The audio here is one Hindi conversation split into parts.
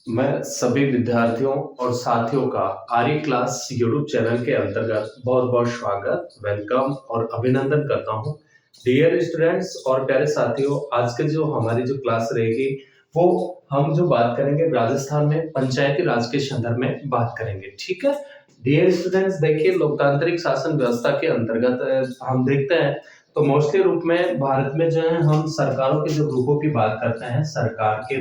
मैं सभी विद्यार्थियों और साथियों का आर्य क्लास यूट्यूब चैनल के अंतर्गत बहुत-बहुत स्वागत, वेलकम और अभिनंदन करता हूँ। डियर स्टूडेंट्स और प्यारे साथियों, आज के जो हमारी जो क्लास रहेगी, वो हम जो बात करेंगे राजस्थान में पंचायती राज के संदर्भ में बात करेंगे, ठीक है? डियर स्टूडेंट्स, देखिए लोकतांत्रिक शासन व्यवस्था के अंतर्गत हम देखते हैं तो मोस्टली रूप में भारत में जो है हम सरकारों के जो रूपों की बात करते हैं, सरकार के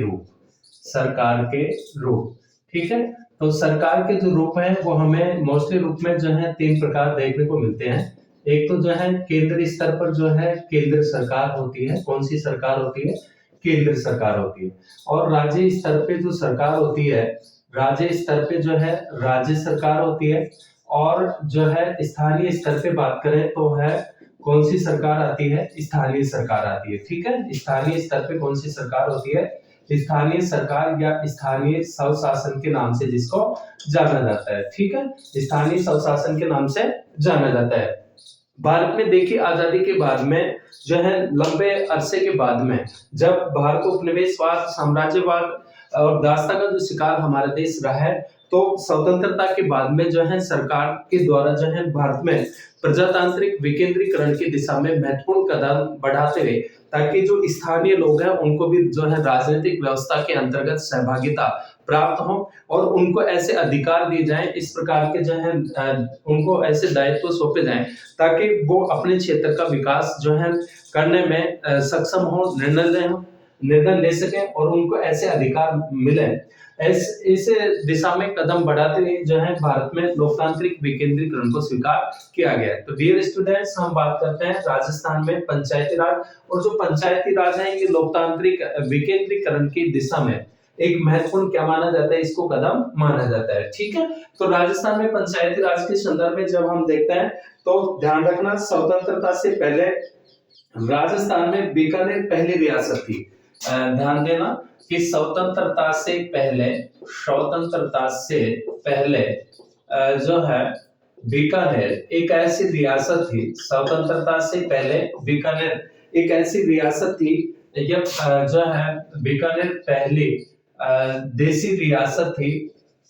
रूप, ठीक है? तो सरकार के जो रूप हैं वो हमें मोस्टली रूप में जो है 3 प्रकार देखने को मिलते हैं। एक तो जो है केंद्र स्तर पर जो है केंद्र सरकार होती है। कौन-सी सरकार होती है? केंद्र सरकार होती है। और राज्य स्तर पे जो सरकार होती है, राज्य स्तर पे जो है राज्य सरकार होती है। और जो है स्थानीय स्तर पे बात करें तो है कौन-सी सरकार आती है? स्थानीय सरकार आती है, ठीक है? स्थानीय स्तर पे कौन-सी सरकार होती है? स्थानीय सरकार या स्थानीय स्वशासन के नाम से जिसको जाना जाता है, ठीक है? स्थानीय स्वशासन के नाम से जाना जाता है। भारत में देखिए आजादी के बाद में जो है लंबे अरसे के बाद में जब भारत उपनिवेशवाद, साम्राज्यवाद और दासता का जो शिकार हमारा देश रहा है, तो स्वतंत्रता के बाद में जो है सरकार के द्वारा जो है भारत में प्रजातांत्रिक विकेंद्रीकरण की दिशा में महत्वपूर्ण कदम बढ़ाते रहे, ताकि जो स्थानीय लोग हैं उनको भी जो है राजनीतिक व्यवस्था के अंतर्गत सहभागिता प्राप्त हो और उनको ऐसे अधिकार दिए जाएं, इस प्रकार के जो है उनको ऐसे दायित्व सौंपे जाएं ताकि वो अपने क्षेत्र का विकास जो है करने में सक्षम हो, निर्णय ले सकें और उनको ऐसे अधिकार मिले। इस दिशा में कदम बढ़ाते हुए जो है भारत में लोकतांत्रिक विकेंद्रीकरण को स्वीकार किया गया है। तो डियर स्टूडेंट्स, हम बात करते हैं राजस्थान में पंचायती राज, और जो पंचायती राज है ये लोकतांत्रिक विकेंद्रीकरण की दिशा में एक महत्वपूर्ण क्या माना जाता है, इसको कदम माना जाता है, ठीक है? तो राजस्थान में पंचायती राज के संदर्भ में जब हम देखते हैं तो ध्यान रखना, स्वतंत्रता से पहले राजस्थान में बीकानेर पहली रियासत थी। ध्यान देना कि स्वतंत्रता से पहले जो है बीकानेर एक ऐसी रियासत थी। स्वतंत्रता से पहले बीकानेर एक ऐसी रियासत थी, जब जो है बीकानेर पहली देसी रियासत थी,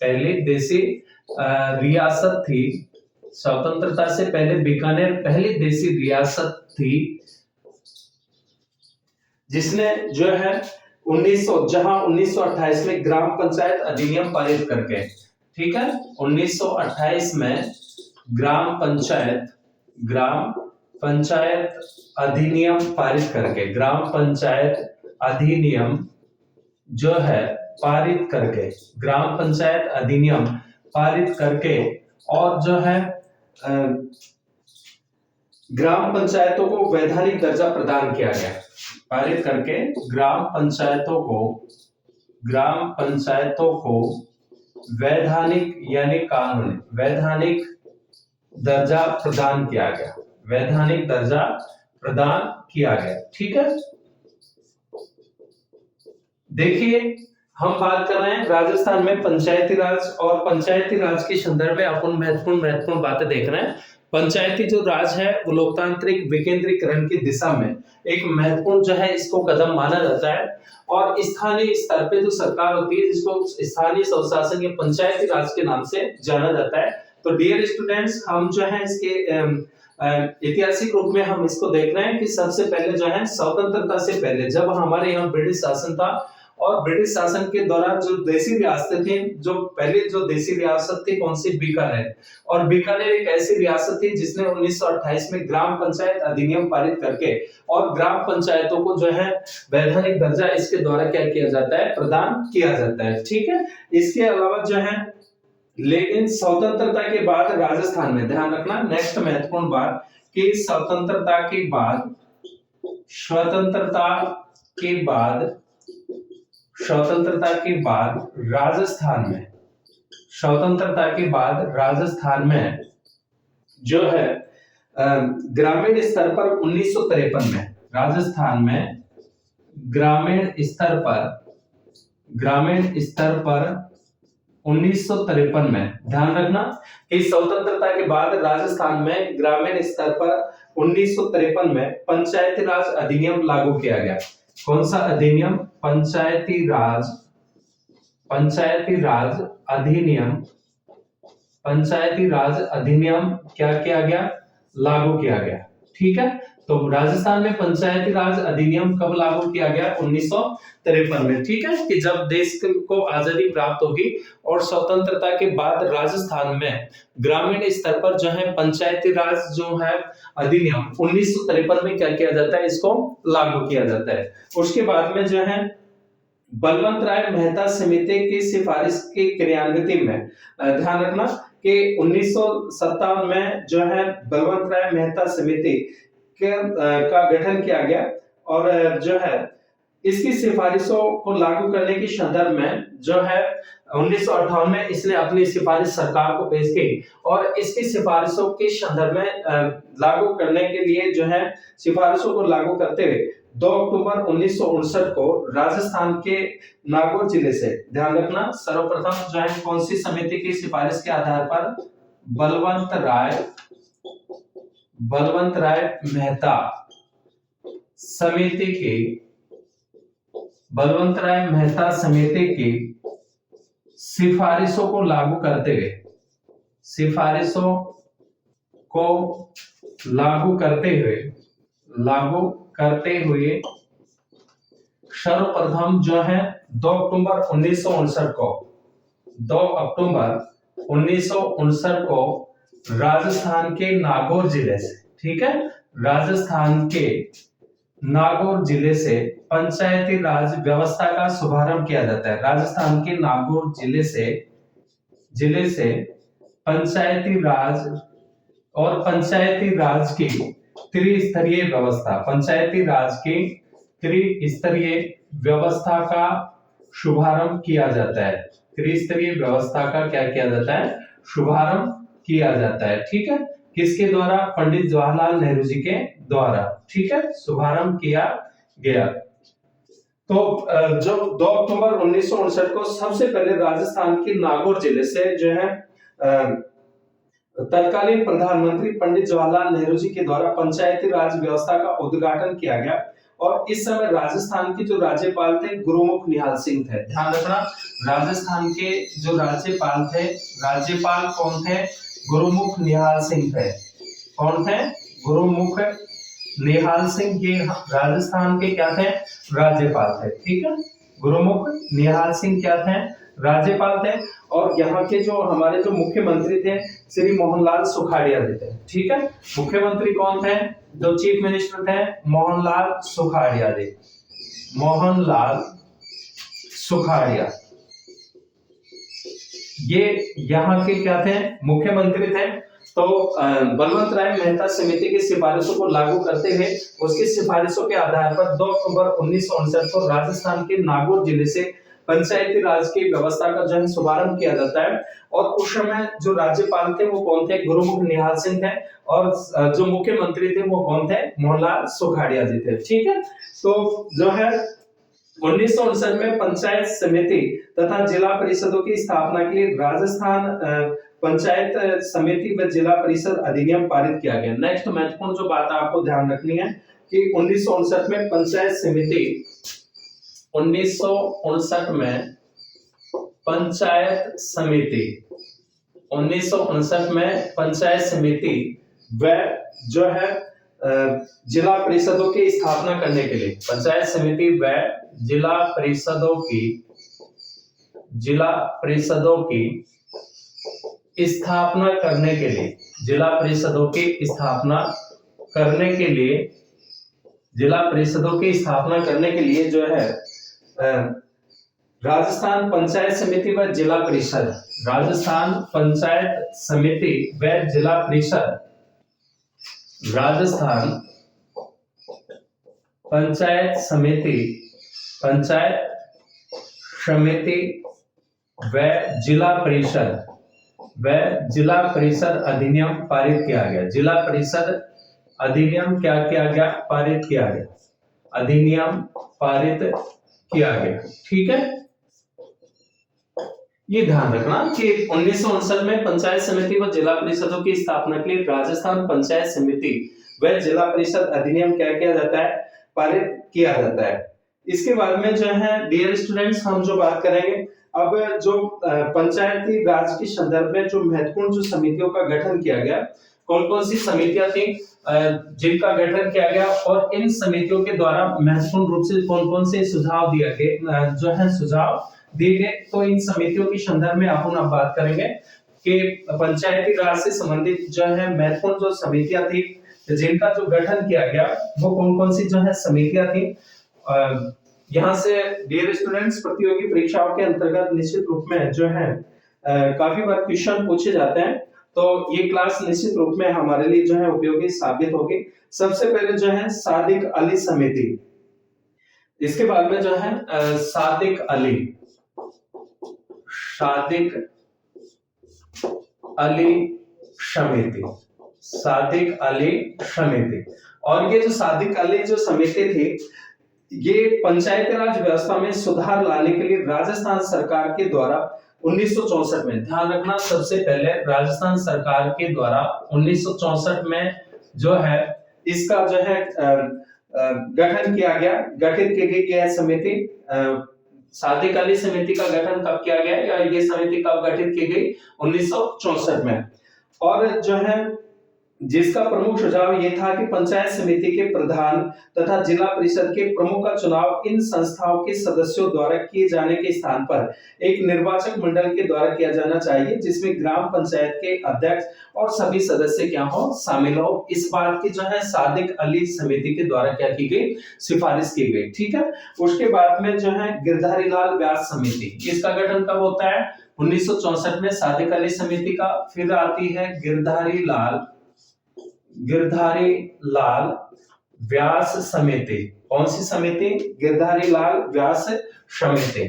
पहली देसी रियासत थी। स्वतंत्रता से पहले बीकानेर पहली देसी रियासत थी, जिसने जो है 1928 में ग्राम पंचायत अधिनियम पारित करके, ठीक है, 1928 में ग्राम पंचायत अधिनियम पारित करके, ग्राम पंचायत अधिनियम जो है पारित करके, ग्राम पंचायत अधिनियम पारित करके, और जो है ग्राम पंचायतों को वैधानिक दर्जा प्रदान किया गया। पारित करके ग्राम पंचायतों को वैधानिक यानी कानूनी वैधानिक दर्जा प्रदान किया गया, वैधानिक दर्जा प्रदान किया गया, ठीक है? देखिए हम बात कर रहे हैं राजस्थान में पंचायती राज, और पंचायती राज के संदर्भ में अपन महत्वपूर्ण बातें देख रहे हैं। पंचायती जो राज है वो लोकतांत्रिक विकेंद्रीकरण की दिशा में एक महत्वपूर्ण जो है इसको कदम माना जाता है। और स्थानीय स्तर पे जो सरकार होती है जिसको स्थानीय स्वशासन या पंचायती राज के नाम से जाना जाता है। तो डियर स्टूडेंट्स, हम जो है इसके ऐतिहासिक रूप में हम इसको देख रहे हैं कि सबसे पहले जो है स्वतंत्रता से पहले जब हमारे यहाँ ब्रिटिश शासन था, और ब्रिटिश शासन के दौरान जो देसी रियासतें थी, जो पहले जो देसी रियासत थी कौन सी, बीकानेर। और बीकानेर एक ऐसी रियासत थी जिसने 1928 में ग्राम पंचायत अधिनियम पारित करके और ग्राम पंचायतों को जो है वैधानिक दर्जा इसके द्वारा क्या किया जाता है, प्रदान किया जाता है, ठीक है? इसके अलावा जो है लेकिन स्वतंत्रता के बाद राजस्थान में, ध्यान रखना नेक्स्ट महत्वपूर्ण बात, कि स्वतंत्रता के बाद राजस्थान में जो है ग्रामीण स्तर पर 1953 में, राजस्थान में ग्रामीण स्तर पर 1953 में, ध्यान रखना कि स्वतंत्रता के बाद राजस्थान में ग्रामीण स्तर पर 1953 में पंचायती राज अधिनियम लागू किया गया। कौन सा अधिनियम? पंचायती पंचायती राज अधिनियम, पंचायती राज अधिनियम क्या किया गया, लागू किया गया। ठीक है, तो राजस्थान में पंचायती राज अधिनियम कब लागू किया गया, 1953 में। ठीक है, कि जब देश को आजादी प्राप्त होगी और स्वतंत्रता के बाद राजस्थान में ग्रामीण स्तर पर जो है पंचायती राज जो है अधिनियम 1953 में क्या किया जाता है, इसको लागू किया जाता है। उसके बाद में जो है बलवंत राय मेहता समिति की सिफारिश की क्रियान्विति में ध्यान रखना कि 1957 में जो है बलवंत राय मेहता समिति का गठन किया गया और जो है इसकी सिफारिशों को लागू करने की संदर्भ में जो है 1958 में इसने अपनी सिफारिश सरकार को पेश की और इसकी सिफारिशों के संदर्भ में लागू करने के लिए जो है सिफारिशों को लागू करते हुए 2 अक्टूबर 1959 को राजस्थान के नागौर जिले से, ध्यान रखना सर्वप्रथम जो है कौन सी समिति की सिफारिश के आधार पर, बलवंत राय मेहता समिति की, बलवंत राय मेहता समिति की सिफारिशों को लागू करते हुए, सिफारिशों को लागू करते हुए सर्वप्रथम जो है 2 अक्टूबर 1959 को राजस्थान के नागौर जिले से, ठीक है, राजस्थान के नागौर जिले से पंचायती राज व्यवस्था का शुभारंभ किया जाता है। राजस्थान के नागौर जिले से पंचायती राज और पंचायती राज की त्रिस्तरीय व्यवस्था, पंचायती राज की त्रिस्तरीय व्यवस्था का शुभारंभ किया जाता है। त्रिस्तरीय व्यवस्था का क्या किया जाता है, शुभारंभ किया जाता है। ठीक है, किसके द्वारा, पंडित जवाहरलाल नेहरू जी के द्वारा, ठीक है, शुभारंभ किया गया। तो जो 2 अक्टूबर 1959 को सबसे पहले राजस्थान के नागौर जिले से जो है तत्कालीन प्रधानमंत्री पंडित जवाहरलाल नेहरू जी के द्वारा पंचायती राज व्यवस्था का उद्घाटन किया गया और इस समय राजस्थान के जो राज्यपाल थे गुरुमुख निहाल सिंह थे। ध्यान रखना, राजस्थान के जो राज्यपाल थे, राज्यपाल कौन थे, गुरुमुख निहाल सिंह थे। कौन थे, गुरुमुख निहाल सिंह, ये राजस्थान के क्या थे, राज्यपाल थे। ठीक है, गुरुमुख निहाल सिंह क्या थे, राज्यपाल थे। और यहाँ के जो हमारे जो मुख्यमंत्री थे श्री मोहनलाल सुखाड़िया जी थे। ठीक है, मुख्यमंत्री कौन थे, जो चीफ मिनिस्टर थे, मोहनलाल सुखाड़िया जी, मोहनलाल सुखाड़िया, ये यहाँ के क्या थे, मुख्यमंत्री थे। तो बलवंत राय मेहता समिति की सिफारिशों को लागू करते हुए उसकी सिफारिशों के आधार पर 2 अक्टूबर 1959 को राजस्थान के नागौर जिले से पंचायती राज की व्यवस्था का जन शुभारंभ किया जाता है। और उस समय जो राज्यपाल थे वो कौन थे, गुरुमुख निहाल सिंह थे, और जो मुख्यमंत्री थे वो कौन थे, मोहनलाल सुखाड़िया जी थे। ठीक है, तो जो है 1959 में पंचायत समिति तथा जिला परिषदों की स्थापना के लिए राजस्थान पंचायत समिति व जिला परिषद अधिनियम पारित किया गया। नेक्स्ट महत्वपूर्ण जो बात आपको ध्यान रखनी है कि 1959 में पंचायत समिति, 1959 में पंचायत समिति, 1959 में पंचायत समिति व जो है जिला परिषदों की स्थापना करने के लिए, पंचायत समिति व जिला परिषदों की स्थापना करने के लिए, जिला परिषदों की स्थापना करने के लिए, जिला परिषदों की स्थापना करने के लिए जो है राजस्थान पंचायत समिति व जिला परिषद, राजस्थान पंचायत समिति व जिला परिषद, राजस्थान पंचायत समिति व जिला परिषद अधिनियम पारित किया गया। जिला परिषद अधिनियम क्या किया गया, पारित किया गया, अधिनियम पारित किया गया। ठीक है, ये ध्यान रखना कि 1959 में पंचायत समिति व जिला परिषदों की स्थापना के लिए राजस्थान पंचायत समिति व जिला परिषद अधिनियम क्या किया जाता है, पारित किया जाता है। इसके बाद में जो है डियर स्टूडेंट्स, हम जो बात करेंगे अब जो पंचायती राज के संदर्भ में जो महत्वपूर्ण जो समितियों का गठन किया गया, कौन कौन सी समितियां थी जिनका गठन किया गया, और इन समितियों के द्वारा महत्वपूर्ण रूप से कौन कौन से सुझाव दिए गए, जो है सुझाव दिए गए। तो इन समितियों के संदर्भ में अपन अब बात करेंगे कि पंचायती राज से संबंधित जो है महत्वपूर्ण जो समितियां थी जिनका जो गठन किया गया, वो कौन कौन सी जो है समितियां थी। यहाँ से डियर स्टूडेंट्स, प्रतियोगी परीक्षाओं के अंतर्गत निश्चित रूप में जो है काफी बार क्वेश्चन पूछे जाते हैं, तो ये क्लास निश्चित रूप में हमारे लिए जो है उपयोगी साबित होगी। सबसे पहले जो है सादिक अली समिति, इसके बाद में जो है सादिक अली समिति, सादिक अली समिति। और ये जो सादिक अली जो समिति थी, ये पंचायती राज व्यवस्था में सुधार लाने के लिए राजस्थान सरकार के द्वारा 1964 में, ध्यान रखना सबसे पहले राजस्थान सरकार के द्वारा 1964 में जो है इसका जो है गठन किया गया, गठित की गई यह समिति। सादिक अली समिति का गठन कब किया गया, या ये समिति कब गठित की गई, 1964 में। और जो है जिसका प्रमुख सुझाव ये था कि पंचायत समिति के प्रधान तथा जिला परिषद के प्रमुख का चुनाव इन संस्थाओं के सदस्यों द्वारा किए जाने के स्थान पर एक निर्वाचक मंडल के द्वारा किया जाना चाहिए, जिसमें ग्राम पंचायत के अध्यक्ष और सभी सदस्य क्या हो, शामिल हो। इस बात की जो है सादिक अली समिति के द्वारा क्या की गई, सिफारिश की गई। ठीक है। उसके बाद में जो है गिरधारी लाल व्यास समिति, इसका गठन कब होता है, 1964 में सादिक अली समिति का। फिर आती है गिरधारी लाल व्यास समिति। कौन सी समिति, गिरधारी लाल व्यास समिति,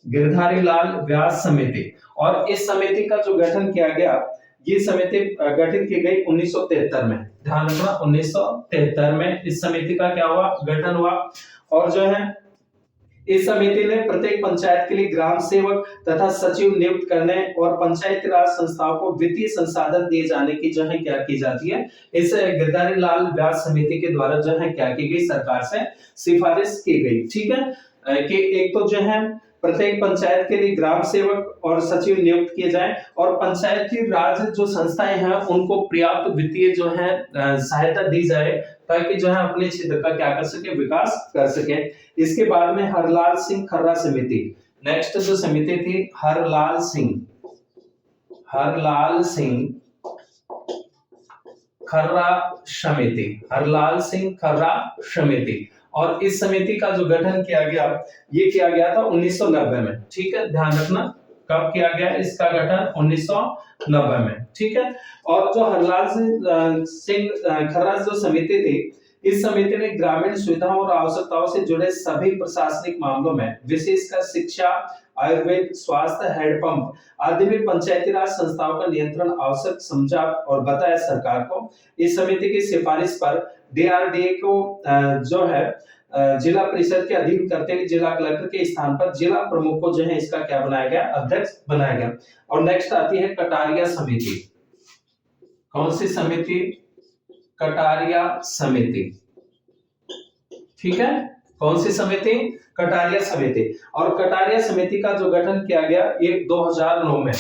गिरधारी लाल व्यास समिति। और इस समिति का जो गठन किया गया, ये समिति गठित की गई 1973 में, ध्यान रखना 1973 में इस समिति का क्या हुआ, गठन हुआ। और जो है इस समिति ने प्रत्येक पंचायत के लिए ग्राम सेवक तथा सचिव नियुक्त करने और पंचायती राज संस्थाओं को वित्तीय संसाधन दिए जाने की जो है क्या की जाती है, इस गिरधारी लाल व्यास समिति के द्वारा जो है क्या की गई, सरकार से सिफारिश की गई। ठीक है, कि एक तो जो है प्रत्येक पंचायत के लिए ग्राम सेवक और सचिव नियुक्त किए जाएं, और पंचायती राज जो संस्थाएं हैं उनको पर्याप्त वित्तीय जो है सहायता दी जाए, ताकि जो है अपने क्षेत्र का क्या कर सके, विकास कर सके। इसके बाद में हरलाल सिंह खर्रा समिति, नेक्स्ट जो समिति थी हरलाल सिंह खर्रा समिति, हरलाल सिंह खर्रा समिति। और इस समिति का जो गठन किया गया, ये किया गया था 1990 में। ठीक है, ध्यान रखना कब किया गया इसका गठन, 1990 में। ठीक है। और जो हरलाल सिंह खर्रा जो समिति थी, इस समिति ने ग्रामीण सुविधाओं और आवश्यकताओं से जुड़े सभी प्रशासनिक मामलों में, विशेषकर शिक्षा, आयुर्वेद, स्वास्थ्य, हैंडपंप आदि में पंचायती राज संस्थाओं का नियंत्रण आवश्यक समझा और बताया सरकार को। इस समिति की सिफारिश पर डीआरडीए को जो है जिला परिषद के अधीन करते हुए जिला कलेक्टर के स्थान पर जिला प्रमुख को जो है इसका क्या बनाया गया, अध्यक्ष बनाया गया। और नेक्स्ट आती है कटारिया समिति। कौन सी समिति, कटारिया समिति। ठीक है, कौन सी समिति, कटारिया समिति। और कटारिया समिति का जो गठन किया गया ये 2009 में,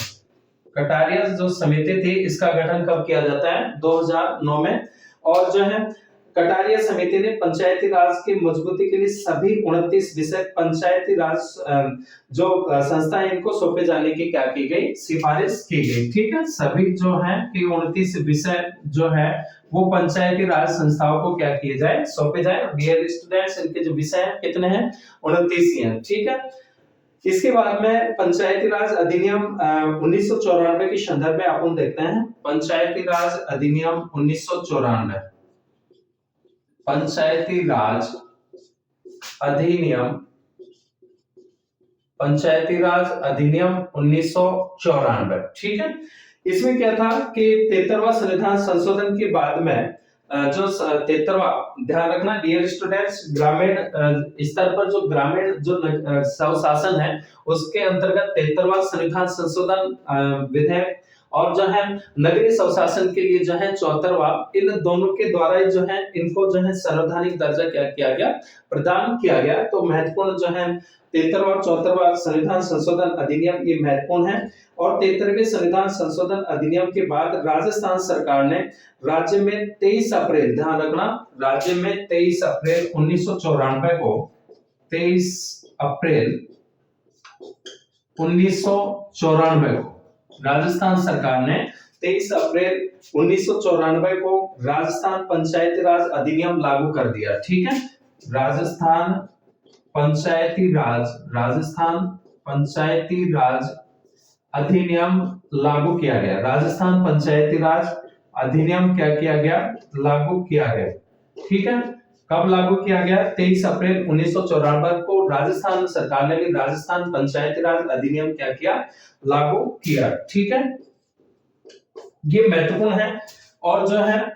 कटारिया जो समिति थी इसका गठन कब किया जाता है, 2009 में। और जो है कटारिया समिति ने पंचायती राज की मजबूती के लिए सभी 29 विषय पंचायती राज जो संस्थाएं इनको सौंपे जाने की क्या की गई, सिफारिश की गई। ठीक है, सभी जो है कि 29 विषय जो है वो पंचायती राज संस्थाओं को क्या किए जाए, सौंपे जाए। डियर स्टूडेंट्स, इनके जो विषय हैं कितने हैं, 29 ही हैं। ठीक है। इसके बाद में पंचायती राज अधिनियम 1994 के संदर्भ में अपन देखते हैं। पंचायती राज अधिनियम 1994, पंचायती राज अधिनियम 1994। ठीक है। इसमें क्या था कि 73वां संविधान संशोधन के बाद में जो 73वां, ध्यान रखना डियर स्टूडेंट्स, ग्रामीण स्तर पर जो ग्रामीण जो स्वशासन है उसके अंतर्गत 73वां संविधान संशोधन विधेयक और जो है नगरीय स्वशासन के लिए जो है 74वां, इन दोनों के द्वारा जो है इनको जो है संवैधानिक दर्जा क्या किया गया, प्रदान किया गया। तो महत्वपूर्ण जो है 73वां और 74वां संविधान संशोधन अधिनियम ये महत्वपूर्ण है। और 73वें संविधान संशोधन अधिनियम के बाद राजस्थान सरकार ने राज्य में 23 अप्रैल, ध्यान रखना, राज्य में 23 अप्रैल 1994 को, 23 अप्रैल 1994 को राजस्थान सरकार ने 23 अप्रैल 1994 को राजस्थान पंचायती राज अधिनियम लागू कर दिया। ठीक है, राजस्थान पंचायती राज अधिनियम लागू किया गया। राजस्थान पंचायती राज अधिनियम क्या किया गया, लागू किया गया। ठीक है, कब लागू किया गया, 23 अप्रैल 1994 को राजस्थान सरकार ने भी राजस्थान पंचायती राज अधिनियम क्या किया, लागू किया। ठीक है, ये महत्वपूर्ण है। और जो है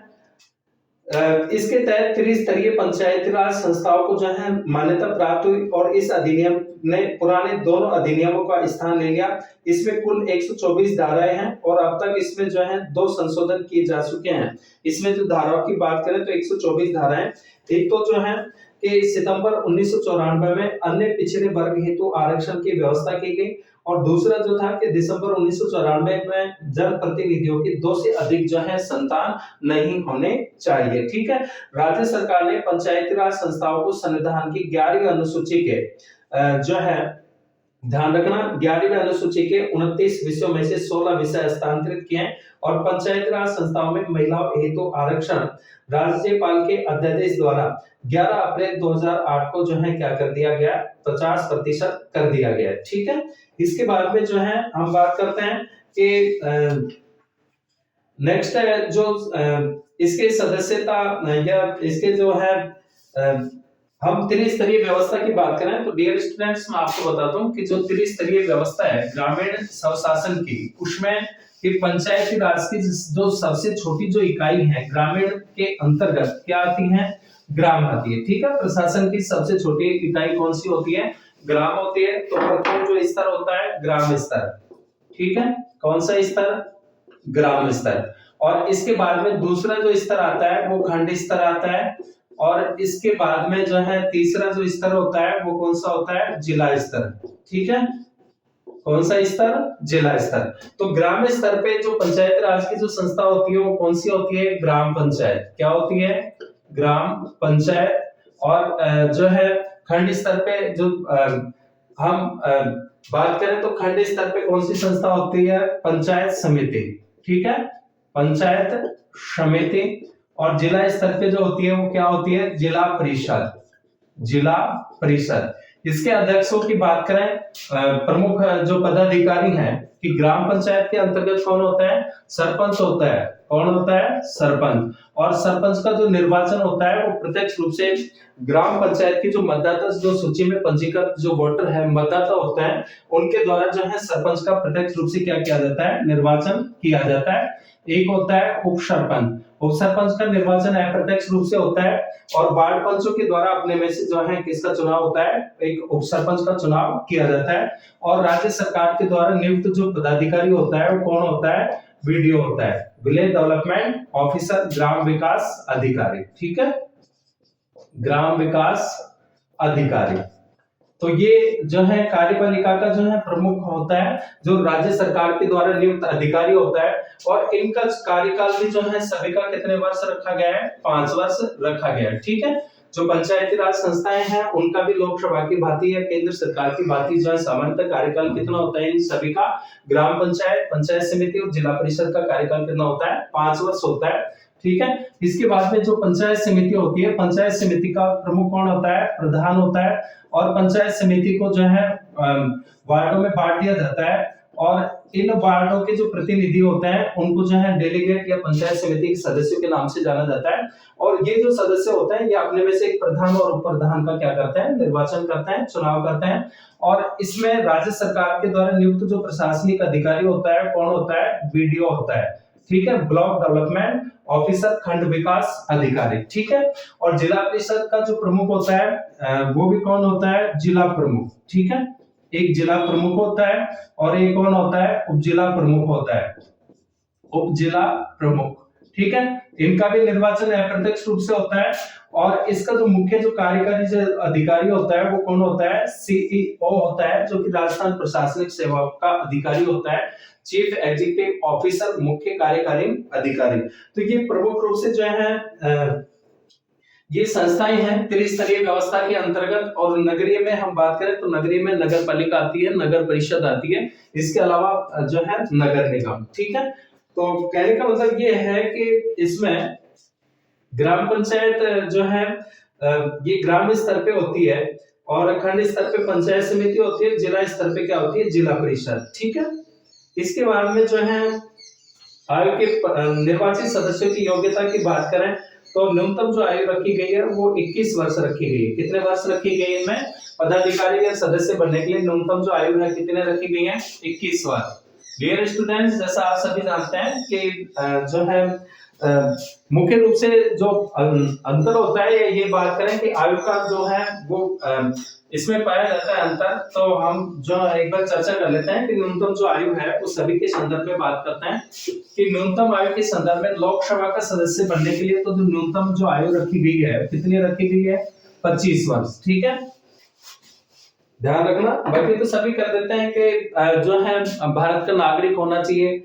इसके तहत त्रिस्तरीय पंचायती राज संस्थाओं को जो है मान्यता प्राप्त हुई और इस अधिनियम ने पुराने दोनों अधिनियमों का स्थान ले लिया। इसमें कुल 124 धाराएं हैं और अब तक इसमें जो है 2 संशोधन किए जा चुके हैं। इसमें जो धाराओं की बात करें तो 124 धाराएं, एक तो जो है कि सितंबर 1994 में अन्य पिछड़े वर्ग हेतु आरक्षण की व्यवस्था की गई और दूसरा जो था कि दिसंबर 1994 में जनप्रतिनिधियों की 2 से अधिक जो है संतान नहीं होने चाहिए। ठीक है, राज्य सरकार ने पंचायती राज संस्थाओं को संविधान की 11वीं अनुसूची के जो है, ध्यान रखना, 11वीं अनुसूची के 29 विषयों में से 16 विषय हस्तांतरित किए और पंचायती राज संस्थाओं में महिलाओं हेतु आरक्षण राज्यपाल के अध्यादेश द्वारा 11 अप्रैल 2008 को जो है क्या कर दिया गया, 50% कर दिया गया। ठीक है, इसके बाद में जो है हम बात करते हैं कि नेक्स्ट है जो इसके सदस्यता या इसके जो है हम त्रिस्तरीय व्यवस्था की बात करें तो डियर स्टूडेंट्स, मैं आपको बताता हूं कि जो त्रिस्तरीय व्यवस्था है ग्रामीण स्वशासन की, उसमें कि पंचायती राज की जो सबसे छोटी जो इकाई है ग्रामीण के अंतर्गत क्या आती है, ग्राम आती है। ठीक है, प्रशासन की सबसे छोटी इकाई कौन सी होती है, ग्राम होती है। तो प्रथम जो स्तर होता है ग्राम स्तर। ठीक है, कौन सा स्तर, ग्राम स्तर। और इसके बाद में दूसरा जो स्तर आता है वो खंड स्तर आता है और इसके बाद में जो है तीसरा जो स्तर होता है वो कौन सा होता है, जिला स्तर। ठीक है, कौन सा स्तर, जिला स्तर। तो ग्राम स्तर पे जो पंचायत राज की जो संस्था होती है वो कौन सी होती है, ग्राम पंचायत। क्या होती है, ग्राम पंचायत। और जो है खंड स्तर पे जो हम बात करें तो खंड स्तर पे कौन सी संस्था होती है, पंचायत समिति। ठीक है, पंचायत समिति। और जिला स्तर पे जो होती है वो क्या होती है, जिला परिषद। जिला परिषद, इसके अध्यक्षों की बात करें, प्रमुख जो पदाधिकारी हैं कि ग्राम पंचायत के अंतर्गत कौन होता है, सरपंच होता है। कौन होता है, सरपंच। और सरपंच का जो निर्वाचन होता है वो प्रत्यक्ष रूप से ग्राम पंचायत की जो मतदाता जो सूची में पंजीकृत जो वोटर है, मतदाता होता है, उनके द्वारा जो है सरपंच का प्रत्यक्ष रूप से क्या किया जाता है, निर्वाचन किया जाता है। एक होता है उप सरपंच। उप सरपंच का निर्वाचन अप्रत्यक्ष रूप से होता है और वार्ड पंचों के द्वारा अपने में से जो है किसका चुनाव होता है, एक उप सरपंच का चुनाव किया जाता है। और राज्य सरकार के द्वारा नियुक्त जो पदाधिकारी होता है वो कौन होता है, वीडीओ होता है, विलेज डेवलपमेंट ऑफिसर, ग्राम विकास अधिकारी। ठीक है, ग्राम विकास अधिकारी। तो ये जो है कार्यपालिका का जो है प्रमुख होता है, जो राज्य सरकार के द्वारा नियुक्त अधिकारी होता है। और इनका कार्यकाल भी जो है सभी का कितने वर्ष रखा गया है, 5 वर्ष रखा गया है। ठीक है, जो पंचायती राज संस्थाएं हैं उनका भी लोकसभा की भांति या केंद्र सरकार की भांति जो है सामान्यतः कार्यकाल कितना होता है इन सभी का, ग्राम पंचायत, पंचायत समिति और जिला परिषद का कार्यकाल कितना होता है, 5 वर्ष होता है। ठीक है, इसके बाद में जो पंचायत समिति होती है, पंचायत समिति का प्रमुख कौन होता है, प्रधान होता है। और पंचायत समिति को जो है वार्डों में बांट दिया जाता है और इन वार्डों के जो प्रतिनिधि होते हैं उनको जो है डेलीगेट या पंचायत समिति के सदस्यों के नाम से जाना जाता है। और ये जो सदस्य होते हैं ये अपने में से एक प्रधान और उप प्रधान का क्या करते हैं, निर्वाचन करते हैं, चुनाव करते हैं। और इसमें राज्य सरकार के द्वारा नियुक्त जो प्रशासनिक अधिकारी होता है कौन होता है, बीडीओ होता है। ठीक है, ब्लॉक डेवलपमेंट ऑफिसर, खंड विकास अधिकारी। ठीक है, और जिला परिषद का जो प्रमुख होता है वो भी कौन होता है, जिला प्रमुख। ठीक है, एक जिला प्रमुख होता है और एक कौन होता है, उप जिला प्रमुख होता है। उप जिला प्रमुख, ठीक है। इनका भी निर्वाचन अप्रत्यक्ष रूप से होता है और इसका जो मुख्य जो कार्यकारी जो अधिकारी होता है वो कौन होता है, सीईओ होता है, जो कि राजस्थान प्रशासनिक सेवाओं का अधिकारी होता है, चीफ एग्जीक्यूटिव ऑफिसर, मुख्य कार्यकारी अधिकारी। तो ये प्रमुख रूप से जो है ये संस्थाएं हैं त्रिस्तरीय व्यवस्था के अंतर्गत। और नगरीय में हम बात करें तो नगरीय में नगर पालिका आती है, नगर परिषद आती है, इसके अलावा जो है नगर निगम, ठीक है। तो कहने का मतलब ये है कि इसमें ग्राम पंचायत जो है ये ग्राम स्तर पे होती है और खंड स्तर पे पंचायत समिति होती है, जिला स्तर पे क्या होती है, जिला परिषद, ठीक है। इसके बाद में जो है आयोग के निर्वाचित सदस्यों की योग्यता की बात करें तो न्यूनतम जो आयु रखी गई है वो 21 वर्ष रखी गई है। कितने वर्ष रखी गई है इनमें, पदाधिकारी या सदस्य बनने के लिए न्यूनतम जो आयु है कितने रखी गई है, 21 वर्ष। डियर स्टूडेंट्स, जैसा आप सभी जानते हैं कि जो है मुख्य रूप से जो अंतर होता है, ये बात करें कि आयु का जो है वो इसमें पाया जाता है अंतर, तो हम जो एक बार चर्चा कर लेते हैं कि न्यूनतम जो आयु है वो सभी के संदर्भ में बात करते हैं कि न्यूनतम आयु के संदर्भ में लोकसभा का सदस्य बनने के लिए तो जो न्यूनतम जो आयु रखी गई है कितनी रखी गई है, 25 वर्ष, ठीक है, ध्यान रखना। बाकी तो सभी कर देते हैं कि जो है भारत का नागरिक होना चाहिए,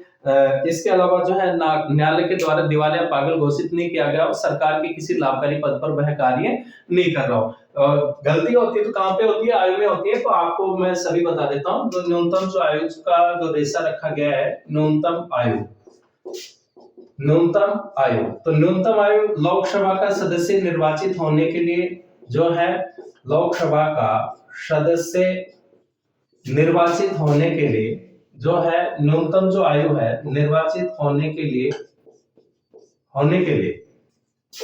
इसके अलावा जो है न्यायालय के द्वारा दिवालिया पागल घोषित नहीं किया गया और सरकार के किसी लाभकारी पद पर वह कार्य नहीं कर रहा हो। गलती होती है तो कहां पे होती है, आयु में होती है। तो आपको मैं सभी बता देता हूं, जो न्यूनतम जो आयु का जो रेशा रखा गया है, न्यूनतम आयु, न्यूनतम आयु, तो न्यूनतम आयु लोकसभा का सदस्य निर्वाचित होने के लिए जो है, लोकसभा का सदस्य निर्वाचित होने के लिए जो है न्यूनतम जो आयु है निर्वाचित होने के लिए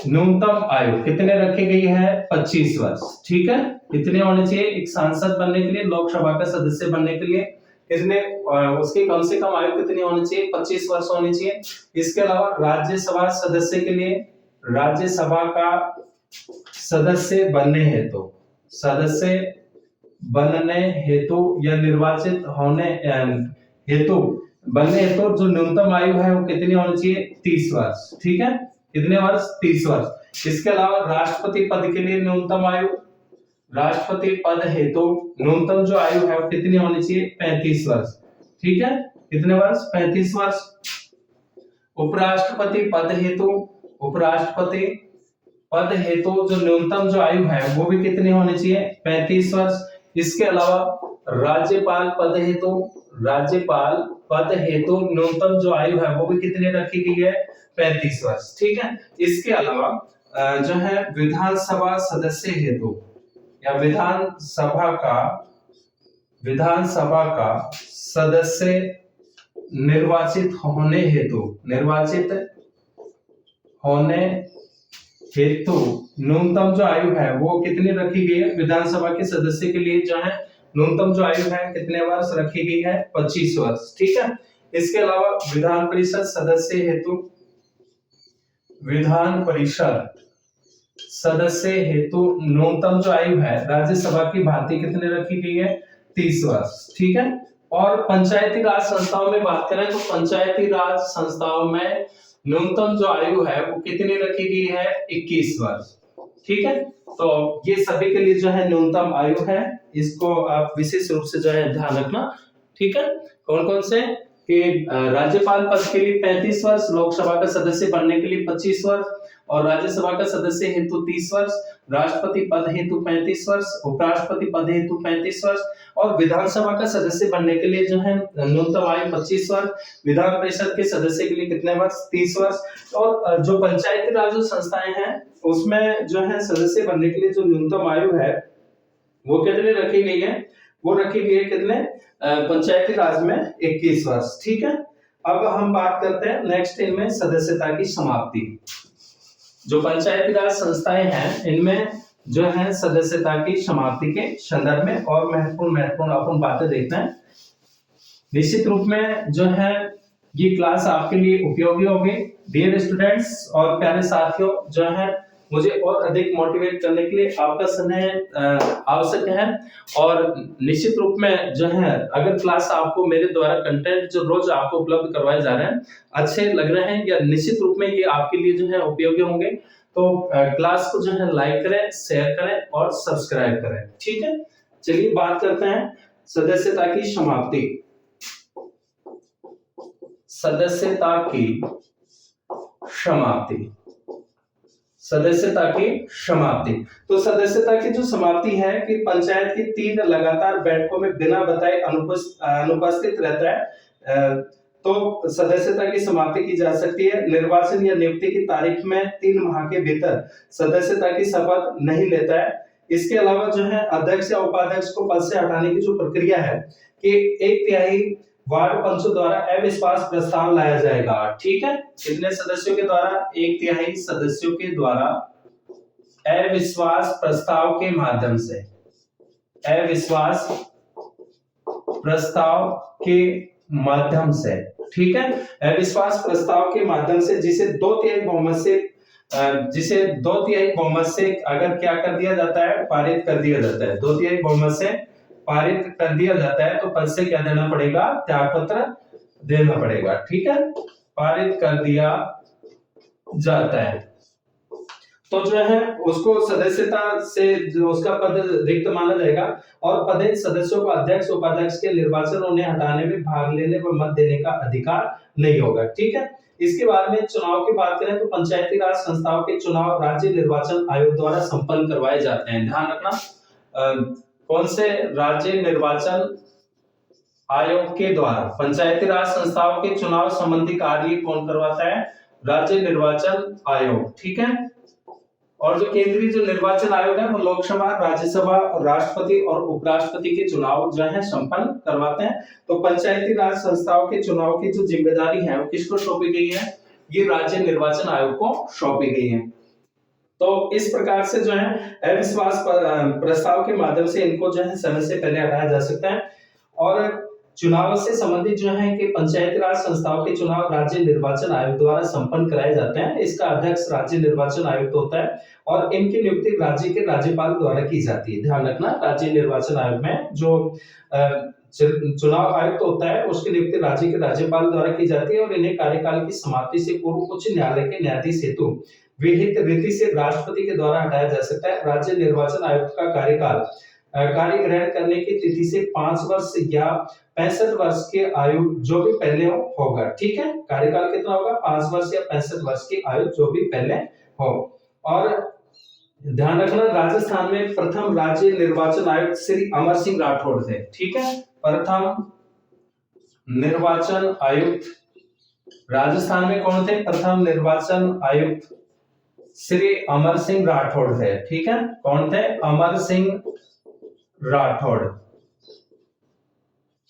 न्यूनतम आयु कितने रखी गई है, 25 वर्ष, ठीक है। कितने होने चाहिए, एक सांसद बनने के लिए, लोकसभा का सदस्य बनने के लिए कितने, उसकी कम से कम आयु कितनी होनी चाहिए, 25 वर्ष होनी चाहिए। इसके अलावा राज्यसभा सदस्य के लिए, राज्यसभा का सदस्य बनने हेतु या निर्वाचित होने हेतु बनने हेतु जो न्यूनतम आयु है वो कितनी होनी चाहिए, 30 वर्ष, ठीक है। कितने वर्ष, 30 वर्ष। इसके अलावा राष्ट्रपति पद के लिए न्यूनतम आयु, राष्ट्रपति पद हेतु न्यूनतम जो आयु है वो कितनी होनी चाहिए, 35 वर्ष, ठीक है। कितने वर्ष, 35 वर्ष। उपराष्ट्रपति पद हेतु जो न्यूनतम जो आयु है वो भी कितनी होनी चाहिए, 35 वर्ष। इसके अलावा राज्यपाल पद हेतु न्यूनतम जो आयु है वो भी कितनी रखी गई है, 35 वर्ष, ठीक है। इसके अलावा जो है विधानसभा सदस्य हेतु या विधानसभा का सदस्य निर्वाचित होने हेतु न्यूनतम जो आयु है वो कितनी रखी गई है, विधानसभा के सदस्य के लिए जो है न्यूनतम जो आयु है कितने वर्ष रखी गई है, 25 वर्ष, ठीक है। इसके अलावा विधान परिषद सदस्य हेतु न्यूनतम जो आयु है राज्यसभा की भांति कितने रखी गई है, 30 वर्ष, ठीक है। और पंचायती राज संस्थाओं में बात करें तो पंचायती राज संस्थाओं में न्यूनतम जो आयु है वो कितनी रखी गई है, 21 वर्ष, ठीक है। तो ये सभी के लिए जो है न्यूनतम आयु है, इसको आप विशेष रूप से जो है ध्यान रखना, ठीक है। कौन कौन से कि राज्यपाल पद के लिए 35 वर्ष, लोकसभा का सदस्य बनने के लिए 25 वर्ष और राज्यसभा का सदस्य हेतु 30 वर्ष, राष्ट्रपति पद हेतु 35 वर्ष, उपराष्ट्रपति पद हेतु 35 वर्ष और विधानसभा का सदस्य बनने के लिए जो है न्यूनतम आयु 25 वर्ष, विधान परिषद के सदस्य के लिए कितने वर्ष, 30 वर्ष। और जो पंचायती राज संस्थाएं हैं उसमें जो है सदस्य बनने के लिए जो न्यूनतम आयु है वो कितने रखी गई है, वो रखी गई है कितने, पंचायती राज में 21 वर्ष, ठीक है। अब हम बात करते हैं नेक्स्ट इनमें सदस्यता की समाप्ति। जो पंचायती राज संस्थाएं हैं इनमें जो है सदस्यता की समाप्ति के संदर्भ में और महत्वपूर्ण अपन बातें देखते हैं। निश्चित रूप में जो है ये क्लास आपके लिए उपयोगी होगी डियर स्टूडेंट्स और प्यारे साथियों। जो है मुझे और अधिक मोटिवेट करने के लिए आपका समय आवश्यक है। और निश्चित रूप में जो है अगर क्लास आपको मेरे द्वारा कंटेंट जो रोज आपको उपलब्ध करवाए जा रहे हैं अच्छे लग रहे हैं या निश्चित रूप में ये आपके लिए जो है उपयोगी होंगे, तो क्लास को जो है लाइक करें, शेयर करें और सब्सक्राइब करें। ठीक है, चलिए बात करते हैं सदस्यता की समाप्ति। सदस्यता की समाप्ति, सदस्यता की समाप्ति। तो सदस्यता की जो समाप्ति है कि पंचायत की 3 लगातार बैठकों में बिना बताए अनुपस्थित रहता है तो सदस्यता की समाप्ति की जा सकती है। निर्वाचन या नियुक्ति की तारीख में 3 माह के भीतर सदस्यता की शपथ नहीं लेता है। इसके अलावा जो है अध्यक्ष या उपाध्यक्ष को पद से हटाने की जो प्रक्रिया है कि 1/3 वार्ड पंचों द्वारा अविश्वास प्रस्ताव लाया जाएगा। ठीक है, कितने सदस्यों के द्वारा? 1/3 सदस्यों के द्वारा अविश्वास प्रस्ताव के माध्यम से, अविश्वास प्रस्ताव के माध्यम से, ठीक है, अविश्वास प्रस्ताव के माध्यम से जिसे 2/3 बहुमत से अगर क्या कर दिया जाता है, पारित कर दिया जाता है, 2/3 बहुमत से पारित कर दिया जाता है तो पद से क्या देना पड़ेगा? त्यागपत्र देना पड़ेगा। ठीक है, पारित कर दिया जाता है तो जो है उसको सदस्यता से जो उसका पद रिक्त माना जाएगा और पदेन सदस्यों को अध्यक्ष उपाध्यक्ष के निर्वाचन उन्हें हटाने में भाग लेने व मत देने का अधिकार नहीं होगा। ठीक है, इसके बाद में चुनाव की बात करें तो पंचायती राज संस्थाओं के चुनाव राज्य निर्वाचन आयोग द्वारा संपन्न करवाए जाते हैं। ध्यान रखना कौन से? राज्य निर्वाचन आयोग के द्वारा। पंचायती राज संस्थाओं के चुनाव संबंधी कार्य कौन करवाता है? राज्य निर्वाचन आयोग। ठीक है, और जो केंद्रीय जो निर्वाचन आयोग है वो लोकसभा, राज्यसभा और राष्ट्रपति और उपराष्ट्रपति के चुनाव जो है संपन्न करवाते हैं। तो पंचायती राज संस्थाओं के चुनाव की जो जिम्मेदारी है वो किसको सौंपी गई है? ये राज्य निर्वाचन आयोग को सौंपी गई है। तो इस प्रकार से जो है अविश्वास प्रस्ताव के माध्यम से इनको जो है समय से पहले हटाया जा सकता है। और चुनाव से संबंधित जो है कि पंचायती राज संस्थाओं के चुनाव राज्य निर्वाचन आयोग द्वारा संपन्न कराए जाते हैं। इसका अध्यक्ष राज्य निर्वाचन आयुक्त होता है और इनकी नियुक्ति राज्य के राज्यपाल द्वारा की जाती है। ध्यान रखना, राज्य निर्वाचन आयोग में जो चुनाव आयुक्त होता है उसकी नियुक्ति राज्य के राज्यपाल द्वारा की जाती है और इन्हें कार्यकाल की समाप्ति से पूर्व उच्च न्यायालय के न्यायाधीश हेतु विहित रीति से राष्ट्रपति के द्वारा हटाया जा सकता है। राज्य निर्वाचन आयुक्त का कार्यकाल कार्य ग्रहण करने की तिथि से 5 वर्ष या 65 वर्ष के आयु जो भी पहले होगा। ठीक है, कार्यकाल कितना होगा? 5 वर्ष या 65 वर्ष की आयु जो भी पहले हो। और ध्यान रखना, राजस्थान में प्रथम राज्य निर्वाचन आयुक्त श्री अमर सिंह राठौड़ थे। ठीक है, प्रथम निर्वाचन आयुक्त राजस्थान में कौन थे? प्रथम निर्वाचन आयुक्त श्री अमर सिंह राठौड़ थे। ठीक है, कौन थे? अमर सिंह राठौड़।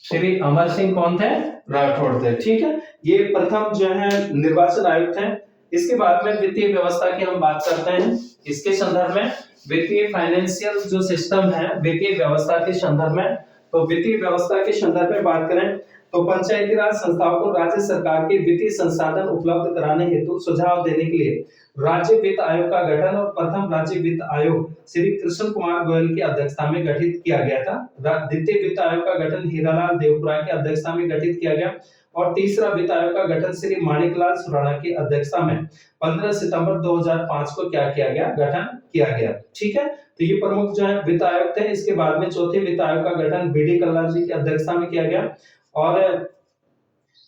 श्री अमर सिंह कौन थे? राठौड़ थे। ठीक है, ये प्रथम जो है निर्वाचन आयुक्त हैं। इसके बाद में वित्तीय व्यवस्था की हम बात करते हैं। इसके संदर्भ में वित्तीय फाइनेंशियल जो सिस्टम है वित्तीय व्यवस्था के संदर्भ में, तो वित्तीय व्यवस्था के संदर्भ में बात करें तो पंचायती राज संस्थाओं को राज्य सरकार के वित्तीय संसाधन उपलब्ध कराने हेतु सुझाव देने के लिए राज्य वित्त आयोग का गठन और प्रथम राज्य वित्त आयोग श्री कृष्ण कुमार गोयल की अध्यक्षता में गठित किया गया था। द्वितीय वित्त आयोग का गठन हीरालाल देवपुरा की अध्यक्षता में गठित किया गया और तीसरा वित्त आयोग का गठन श्री माणिकलाल सुराणा की अध्यक्षता में 15 सितंबर 2005 को क्या किया गया? गठन किया गया। ठीक है, तो ये प्रमुख जो है वित्त आयोग थे। इसके बाद में चौथे वित्त आयोग का गठन बीडी कल्ला जी की अध्यक्षता में किया गया और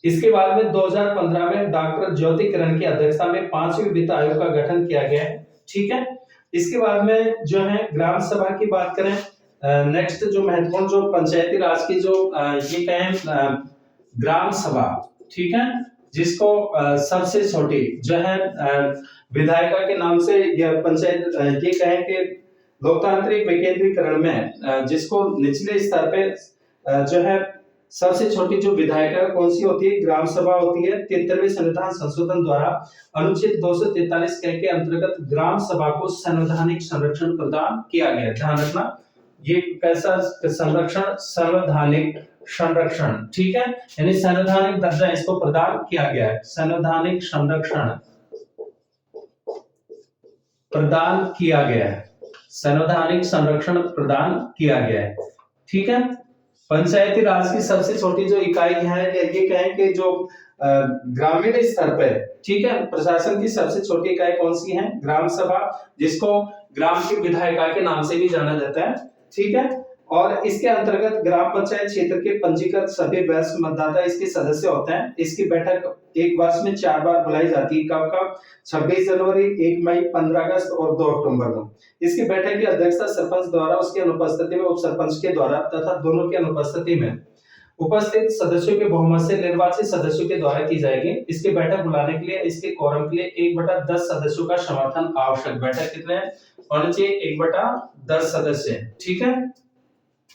इसके बाद में 2015 में डॉक्टर ज्योति किरण की अध्यक्षता में 5वें वित्त आयोग का गठन किया गया है। ठीक है, इसके बाद में जो है ग्राम सभा की बात करें, नेक्स्ट जो महत्वपूर्ण जो पंचायती राज की जो ये कहें ग्राम सभा, ठीक है, जिसको सबसे छोटी जो है विधायिका के नाम से यह पंचायत ये कहें कि लोकतांत्रिक विकेंद्रीकरण में जिसको निचले स्तर पे जो है सबसे छोटी जो विधायिका कौन सी होती है? ग्राम सभा होती है। 73वें संविधान संशोधन द्वारा अनुच्छेद 243 के अंतर्गत ग्राम सभा को संवैधानिक संरक्षण प्रदान किया गया। ध्यान रखना, ये कैसा संरक्षण? संवैधानिक संरक्षण। ठीक है, यानी संवैधानिक दर्जा इसको प्रदान किया गया है। संवैधानिक संरक्षण प्रदान किया गया है, संवैधानिक संरक्षण प्रदान किया गया है। ठीक है, पंचायती राज की सबसे छोटी जो इकाई है, ये कहें कि जो ग्रामीण स्तर पर, ठीक है, प्रशासन की सबसे छोटी इकाई कौन सी है? ग्राम सभा, जिसको ग्राम की विधायिका के नाम से भी जाना जाता है। ठीक है, और इसके अंतर्गत ग्राम पंचायत क्षेत्र के पंजीकृत सभी वयस्क मतदाता इसके सदस्य होते हैं। इसकी बैठक एक वर्ष में 4 बार बुलाई जाती है। कब कब? 26 जनवरी, 1 मई, 15 अगस्त और 2 अक्टूबर को। इसकी बैठक की अध्यक्षता सरपंच द्वारा, उसकी अनुपस्थिति में उप सरपंच के द्वारा तथा दोनों की अनुपस्थिति में उपस्थित सदस्यों के बहुमत से निर्वाचित सदस्यों के द्वारा की जाएगी। इसकी बैठक बुलाने के लिए, इसके कोरम के लिए 1/10 सदस्यों का समर्थन आवश्यक। बैठक कितने होने चाहिए? 1/10 सदस्य। ठीक है,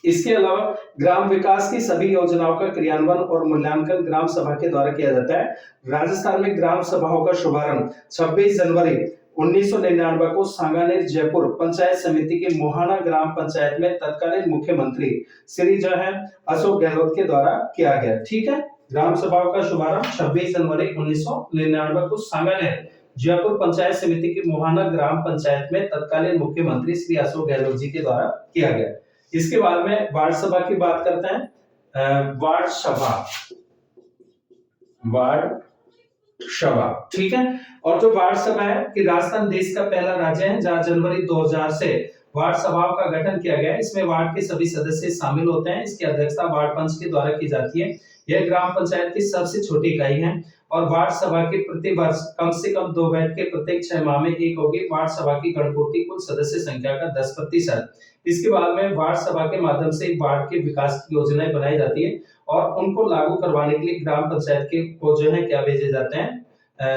इसके अलावा ग्राम विकास की सभी योजनाओं का क्रियान्वयन और मूल्यांकन ग्राम सभा के द्वारा किया जाता है। राजस्थान में ग्राम सभाओं का शुभारंभ 26 जनवरी 1999 को सांगानेर जयपुर पंचायत समिति के मोहाना ग्राम पंचायत में तत्कालीन मुख्यमंत्री श्री जो है अशोक गहलोत के द्वारा किया गया। ठीक है, ग्राम सभाओं का शुभारंभ 26 जनवरी 1999 को सांगानेर जयपुर पंचायत समिति के मोहाना ग्राम पंचायत में तत्कालीन मुख्यमंत्री श्री अशोक गहलोत जी के द्वारा किया गया। इसके बाद में वार्ड सभा की बात करते हैं। वार्ड सभा, ठीक है, और जो वार्ड सभा है कि राजस्थान देश का पहला राज्य है जहां जनवरी 2000 से वार्ड सभाओं का गठन किया गया है। इसमें वार्ड के सभी सदस्य शामिल होते हैं। इसकी अध्यक्षता वार्ड पंच के द्वारा की जाती है। यह ग्राम पंचायत की सबसे छोटी इकाई है और वार्ड सभा की प्रति वर्ष कम से कम 2 बैठकें प्रत्येक 6 माह में एक होगी। वार्ड सभा की गणपूर्ति कुल सदस्य संख्या का 10%। इसके बाद में वार्ड सभा के माध्यम से वार्ड के विकास की योजनाएं बनाई जाती है और उनको लागू करवाने के लिए ग्राम पंचायत के को जो है क्या भेजे जाते हैं,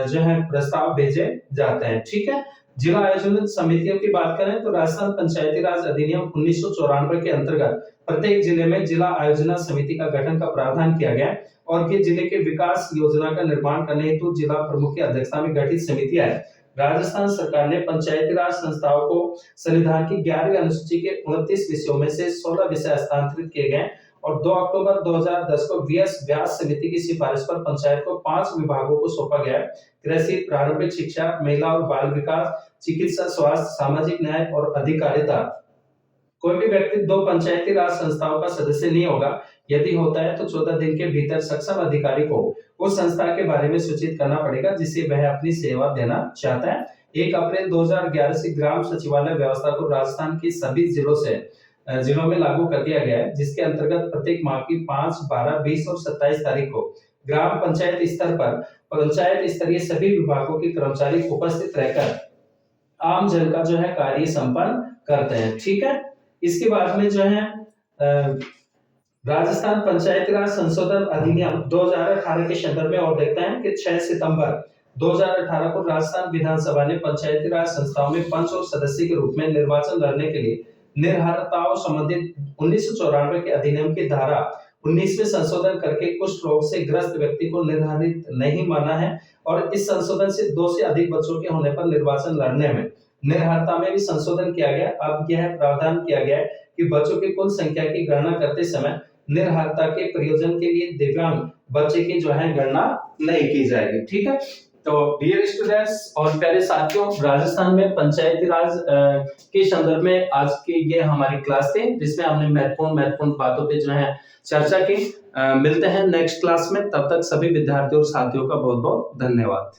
जो है प्रस्ताव भेजे जाते हैं। ठीक है, जिला आयोजन समितियों की बात करें तो राजस्थान पंचायती राज अधिनियम 1994 के अंतर्गत प्रत्येक जिले में जिला आयोजना समिति का गठन का प्रावधान किया गया है और ये जिले के विकास योजना का निर्माण करने हेतु जिला प्रमुख की अध्यक्षता में गठित समितियां है। राजस्थान सरकार ने पंचायती राज संस्थाओं को संविधान की 11वीं अनुसूची के 29 विषयों में से 16 विषय हस्तांतरित किए गए और 2 अक्टूबर 2010 को व्यास समिति की सिफारिश पर पंचायत को 5 विभागों को सौंपा गया। कृषि, प्रारंभिक शिक्षा, महिला और बाल विकास, चिकित्सा, स्वास्थ्य, सामाजिक न्याय और अधिकारिता। कोई भी व्यक्ति 2 पंचायती राज संस्थाओं का सदस्य नहीं होगा। यदि होता है तो 14 दिन के भीतर सक्षम अधिकारी को उस संस्था के बारे में सूचित करना पड़ेगा जिसे वह अपनी सेवा देना चाहता है। 1 अप्रैल 2011 से ग्राम सचिवालय व्यवस्था को राजस्थान के सभी जिलों में लागू कर दिया गया है, जिसके अंतर्गत प्रत्येक माह की 5, 12, 20 और 27 तारीख को ग्राम पंचायत स्तर पर पंचायत स्तरीय सभी विभागों के कर्मचारी उपस्थित रहकर आम जन का जो है कार्य संपन्न करते हैं। ठीक है, इसके बाद में जो है राजस्थान पंचायती राज संशोधन अधिनियम 2018 के संदर्भ में और देखते हैं कि 6 सितंबर 2018 को राजस्थान विधानसभा ने पंचायती राज संस्थाओं में पंच और सदस्य के रूप में निर्वाचन लड़ने के लिए निर्हरताओं संबंधित 1994 के अधिनियम की धारा 19 में संशोधन करके कुष्ठ रोग से ग्रस्त व्यक्ति को निर्धारित नहीं माना है और इस संशोधन से 2 से अधिक बच्चों के होने पर निर्वाचन लड़ने में निर्हरता में भी संशोधन किया गया। अब यह प्रावधान किया गया है कि बच्चों की कुल संख्या की गणना करते समय निर्हरता के प्रयोजन के लिए दिव्यांग बच्चे की जो है गणना नहीं की जाएगी। ठीक है, तो डियर स्टूडेंट्स और प्यारे साथियों, राजस्थान में पंचायती राज के संदर्भ में आज की ये हमारी क्लास थी जिसमें हमने महत्वपूर्ण बातों पे जो है चर्चा की। मिलते हैं नेक्स्ट क्लास में, तब तक सभी विद्यार्थियों और साथियों का बहुत बहुत धन्यवाद।